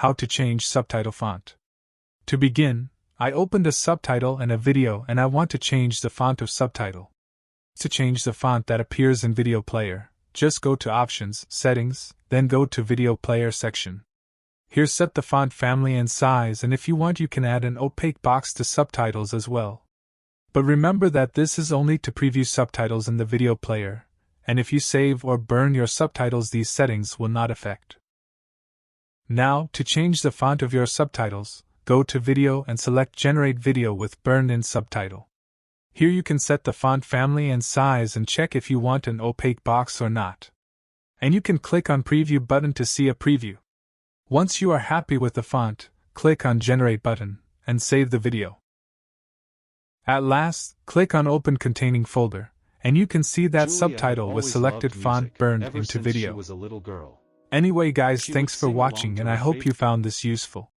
How to change subtitle font. To begin, I opened a subtitle and a video and I want to change the font of subtitle. To change the font that appears in video player, just go to Options, Settings, then go to Video Player section. Here set the font family and size, and if you want you can add an opaque box to subtitles as well. But remember that this is only to preview subtitles in the video player, and if you save or burn your subtitles these settings will not affect. Now, to change the font of your subtitles, go to Video and select Generate Video with Burned-in Subtitle. Here you can set the font family and size and check if you want an opaque box or not. And you can click on Preview button to see a preview. Once you are happy with the font, click on Generate button and save the video. At last, click on Open Containing Folder, and you can see that subtitle with selected font burned into video. Anyway guys, thanks for watching and I hope you found this useful.